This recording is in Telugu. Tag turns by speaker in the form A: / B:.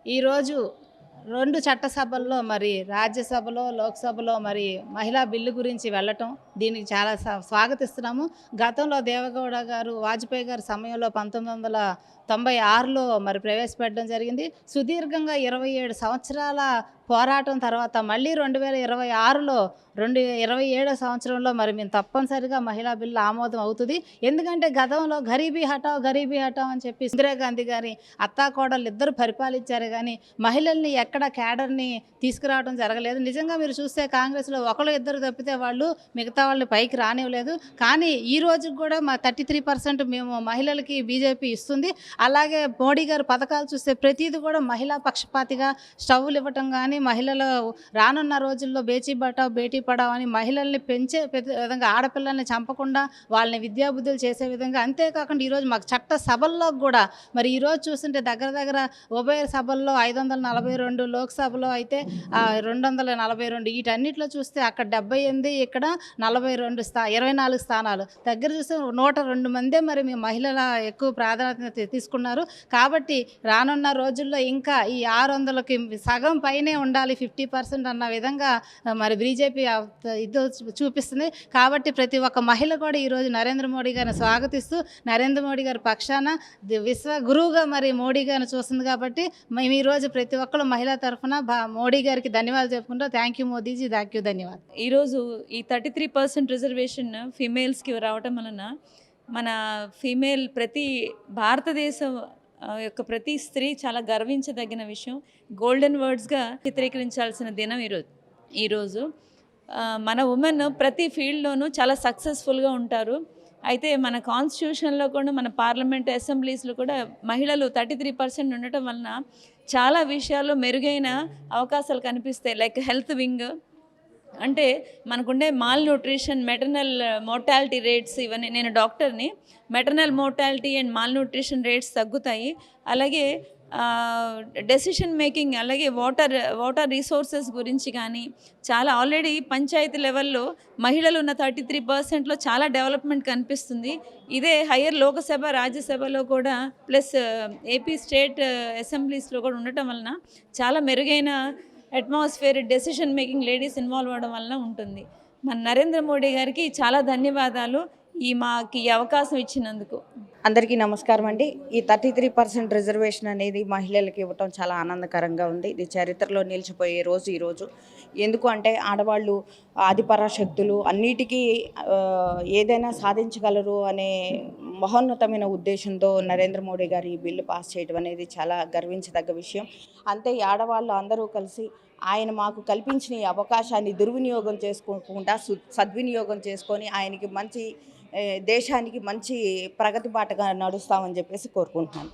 A: ఈరోజు 2 చట్టసభల్లో మరి రాజ్యసభలో, లోక్‌సభలో మరి మహిళా బిల్లు గురించి వెళ్ళటం, దీనికి చాలా స్వాగతిస్తున్నాము. గతంలో దేవగౌడ గారు, వాజ్పేయి గారి సమయంలో 1996లో మరి ప్రవేశపెట్టడం జరిగింది. సుదీర్ఘంగా 27 సంవత్సరాల పోరాటం తర్వాత మళ్ళీ 2026లో 27వ సంవత్సరంలో మరి మేము తప్పనిసరిగా మహిళా బిల్లు ఆమోదం అవుతుంది. ఎందుకంటే గతంలో గరీబీ హటావ్, గరీబీ హటావ్ అని చెప్పి ఇందిరాగాంధీ గారి అత్తాకోడళ్ళు ఇద్దరు పరిపాలించారు గానీ, మహిళల్ని ఎక్కడ క్యాడర్‌ని తీసుకురావడం జరగలేదు. నిజంగా మీరు చూస్తే కాంగ్రెస్‌లో ఒకళ్ళు ఇద్దరు తప్పితే వాళ్ళు మిగతా వాళ్ళని పైకి రానివ్వలేదు. కానీ ఈ రోజుకి కూడా 33% మేము మహిళలకి బీజేపీ ఇస్తుంది. అలాగే మోడీ గారి పథకాలు చూస్తే ప్రతీది కూడా మహిళా పక్షపాతిగా స్టవ్వులు ఇవ్వటం గానీ, మహిళలు రానున్న రోజుల్లో బేటీ బచావ్, బేటీ పడావ్ అని మహిళల్ని పెంచే విధంగా ఆడపిల్లల్ని చంపకుండా వాళ్ళని విద్యాబుద్ధులు చేసే విధంగా, అంతేకాకుండా ఈరోజు మాకు చట్ట సభల్లో కూడా మరి ఈరోజు చూస్తుంటే దగ్గర ఉభయ సభల్లో 542, లోక్సభలో అయితే 242, వీటన్నిటిలో చూస్తే అక్కడ 78, ఇక్కడ 42 24 స్థానాలు దగ్గర చూస్తే 102 మందే మరి మీ మహిళల ఎక్కువ ప్రాధాన్యత తీసుకున్నారు. కాబట్టి రానున్న రోజుల్లో ఇంకా ఈ 600కి సగం పైనే ఉండాలి, 50% అన్న విధంగా మరి బీజేపీ ఇది చూపిస్తుంది. కాబట్టి ప్రతి ఒక్క మహిళ కూడా ఈరోజు నరేంద్ర మోడీ గారిని స్వాగతిస్తూ, నరేంద్ర మోడీ గారి పక్షాన విశ్వ గురువుగా మరి మోడీ గారిని చూస్తుంది. కాబట్టి మేము ఈరోజు ప్రతి ఒక్కరు మహిళా తరఫున మోడీ గారికి ధన్యవాదాలు చెప్పుకుంటాం. Thank you Modiji, thank you, ధన్యవాదాలు.
B: ఈరోజు ఈ 33% రిజర్వేషన్ ఫీమేల్స్కి రావటం వలన మన ఫీమేల్ ప్రతి భారతదేశం యొక్క ప్రతి స్త్రీ చాలా గర్వించదగిన విషయం. గోల్డెన్ వర్డ్స్గా చిత్రీకరించాల్సిన దినం ఈరోజు మన ఉమెన్ ప్రతి ఫీల్డ్లోనూ చాలా సక్సెస్ఫుల్గా ఉంటారు. అయితే మన కాన్స్టిట్యూషన్లో కూడా, మన పార్లమెంట్ అసెంబ్లీస్లో కూడా మహిళలు 33% ఉండటం వలన చాలా విషయాల్లో మెరుగైన అవకాశాలు కనిపిస్తాయి. లైక్ హెల్త్ వింగ్ అంటే మనకుండే mall nutrition, maternal mortality rates, ఇవన్నీ, నేను డాక్టర్ని, maternal mortality and mall nutrition rates తగ్గుతాయి. అలాగే డెసిషన్ మేకింగ్, అలాగే వాటర్ రిసోర్సెస్ గురించి కానీ చాలా ఆల్రెడీ పంచాయతీ లెవెల్లో మహిళలు ఉన్న 33%లో చాలా డెవలప్మెంట్ కనిపిస్తుంది. ఇదే హయ్యర్ లోకసభ, రాజ్యసభలో కూడా ప్లస్ ఏపీ స్టేట్ అసెంబ్లీస్లో కూడా ఉండటం వలన చాలా మెరుగైన atmosphere, decision making ladies involve అవ్వడం వలన ఉంటుంది. మన నరేంద్ర మోడీ గారికి చాలా ధన్యవాదాలు మాకు ఈ అవకాశం ఇచ్చినందుకు.
C: అందరికీ నమస్కారం అండి. ఈ 33% రిజర్వేషన్ అనేది మహిళలకు ఇవ్వటం చాలా ఆనందకరంగా ఉంది. ఇది చరిత్రలో నిలిచిపోయే రోజు ఈరోజు. ఎందుకు అంటే ఆడవాళ్ళు ఆదిపరాశక్తులు, అన్నిటికీ ఏదైనా సాధించగలరు అనే మహోన్నతమైన ఉద్దేశంతో నరేంద్ర మోడీ గారు ఈ బిల్లు పాస్ చేయడం అనేది చాలా గర్వించదగ్గ విషయం. అంతే, ఈ ఆడవాళ్ళు అందరూ కలిసి ఆయన మాకు కల్పించిన ఈ అవకాశాన్ని దుర్వినియోగం చేసుకోకుండా సద్వినియోగం చేసుకొని ఆయనకి మంచి, దేశానికి మంచి ప్రగతి బాటగా నడుస్తామని చెప్పేసి కోరుకుంటున్నాను.